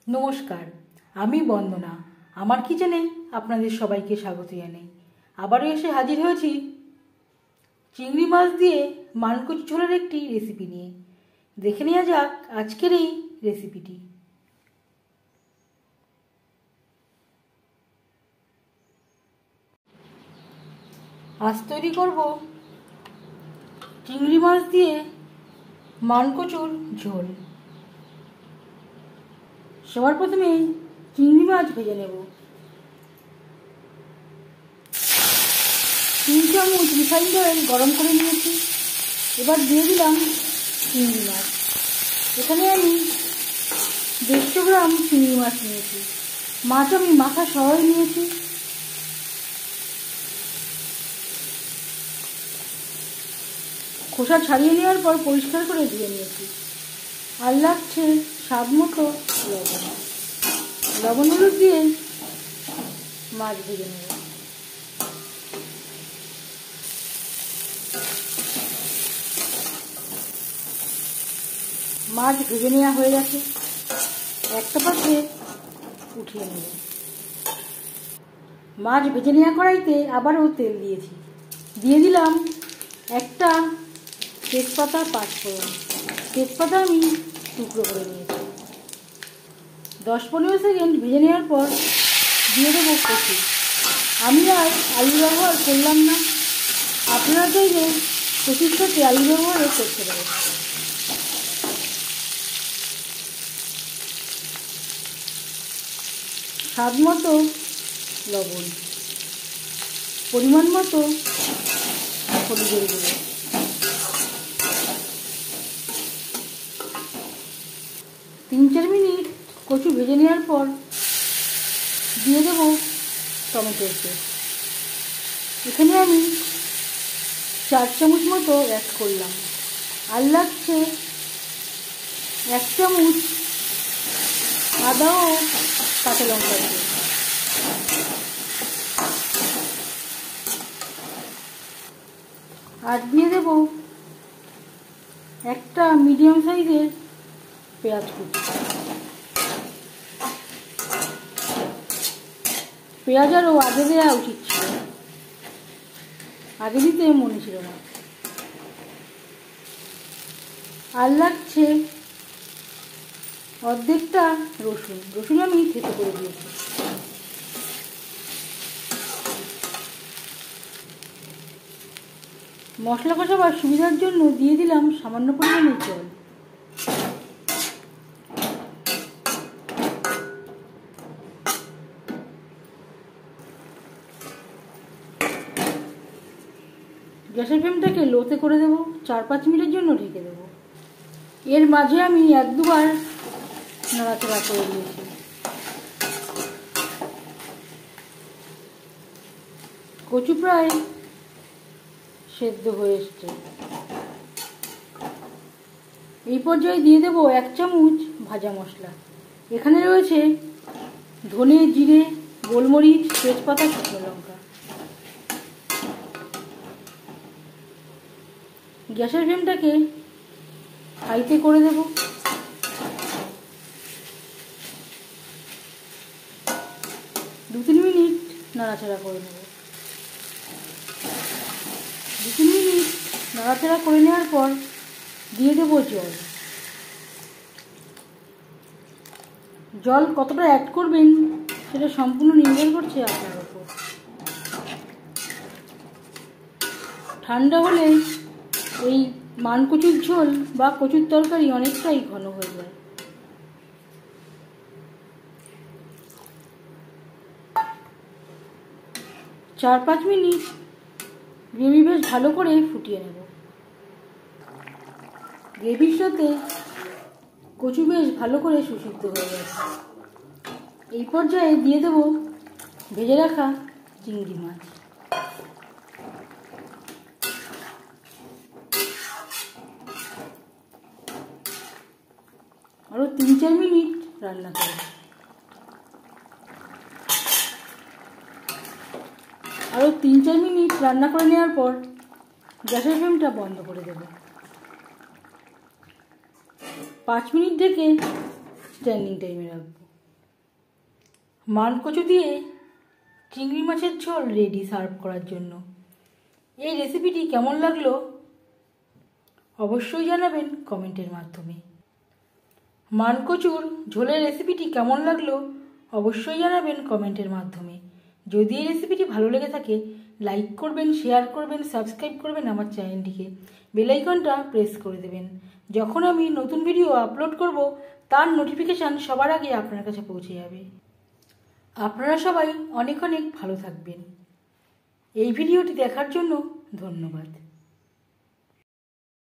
নমস্কার, আমি বন্দনা। আমার কিচেনে আপনাদের সবাইকে স্বাগত জানাই। আবারও এসে হাজির হয়েছি চিংড়ি মাছ দিয়ে মানকচু ঝোলের একটি রেসিপি নিয়ে। দেখে নেওয়া যাক আজকের এই রেসিপিটি। আজ তৈরি করব চিংড়ি মাছ দিয়ে মানকচুর ঝোল। সবার প্রথমে চিংড়ি মাছ ভেজে নেব। 3 চামচ রিফাইন্ড অয়েল গরম করে নিয়েছি। এবার দিয়ে দিলাম চিংড়ি মাছ। এখানে আমি 150 গ্রাম চিংড়ি মাছ নিয়েছি। মাছ আমি মাথা সহ নিয়েছি। খোসা ছাড়িয়ে নেওয়ার পর পরিষ্কার করে ধুয়ে নিয়েছি। আর লাগছে স্বাদ মতো লবণ। লবণ হলুদ দিয়ে মাছ ভেজে নেব। মাছ ভেজে নেওয়া হয়ে গেছে। একটা পাত্রে উঠিয়ে নেব। মাছ ভেজে নেওয়া কড়াইতে আবারও তেল দিয়েছি। দিয়ে দিলাম একটা তেজপাতা, 5 ফোড়ন। তেজপাতা আমি টুকরো করে নিয়েছি। 10-15 সেকেন্ড ভেজে নেওয়ার পর দিয়ে দেবো কচু। আমি আর আলু ব্যবহার করলাম না। আপনারা চাইলে কচুর সাথে আলু ব্যবহারও করতে পারেন। স্বাদ মতো লবণ, পরিমাণ মতো হলুদের গুঁড়ো। তিন 4 মিনিট কচু ভেজে নেওয়ার পর দিয়ে দেব টমেটোর পেস্ট। এখানে আমি 4 চামচ মতো অ্যাড করলাম। আর লাগছে 1 চামচ আদা ও কাঁচা লঙ্কা দিয়ে। আর দিয়ে দেব একটা মিডিয়াম সাইজের পেঁয়াজ কুচি। পেঁয়াজ আরও আগে দেওয়া উচিত ছিল, আগে দিতে মনে ছিল না। আর লাগছে অর্ধেকটা রসুন। রসুন আমি থেতো করে দিয়েছি। মশলা কষাবার সুবিধার জন্য দিয়ে দিলাম সামান্য পরিমাণে জল। গ্যাসের ফ্লেমটাকে লোতে করে দেবো। 4-5 মিনিটের জন্য ঢেকে দেবো। এর মাঝে আমি 1-2 বার নাড়াচাড়া করে দিয়েছি। কচু প্রায় সেদ্ধ হয়ে এসছে। এই পর্যায়ে দিয়ে দেবো 1 চামচ ভাজা মশলা। এখানে রয়েছে ধনে, জিরে, গোলমরিচ, তেজপাতা, শুকনো লঙ্কা। গ্যাসের ফ্লেমটাকে হাইতে করে দেব। দু 3 মিনিট নাড়াচাড়া করে নেব। 2-3 মিনিট নাড়াচাড়া করে নেওয়ার পর দিয়ে দেবো জল। জল কতটা অ্যাড করবেন সেটা সম্পূর্ণ নির্ভর করছে আপনার উপর। ঠান্ডা হলে এই মানকচুর ঝোল বা কচুর তরকারি অনেকটাই ঘন হয়ে যায়। চার 5 মিনিট গ্রেভি বেশ ভালো করে ফুটিয়ে নেব। গ্রেভির সাথে কচু বেশ ভালো করে সুসিদ্ধ হয়ে গেছে। এই পর্যায়ে দিয়ে দেব ভেজে রাখা চিংড়ি মাছ। আরও 3-4 মিনিট রান্না করব। আরও 3-4 মিনিট রান্না করে নেওয়ার পর গ্যাসের ফ্লেমটা বন্ধ করে দেব। 5 মিনিট ঢেকে স্ট্যান্ডিং টাইমে রাখবো। মানকচু দিয়ে চিংড়ি মাছের ঝোল রেডি সার্ভ করার জন্য। এই রেসিপিটি কেমন লাগলো অবশ্যই জানাবেন কমেন্টের মাধ্যমে। মানকচুর ঝোলের রেসিপিটি কেমন লাগলো অবশ্যই জানাবেন কমেন্টের মাধ্যমে। যদি এই রেসিপিটি ভালো লেগে থাকে লাইক করবেন, শেয়ার করবেন, সাবস্ক্রাইব করবেন আমার চ্যানেলটিকে, বেল আইকনটা প্রেস করে দেবেন। যখন আমি নতুন ভিডিও আপলোড করব তার নোটিফিকেশান সবার আগে আপনার কাছে পৌঁছে যাবে। আপনারা সবাই অনেক অনেক ভালো থাকবেন। এই ভিডিওটি দেখার জন্য ধন্যবাদ।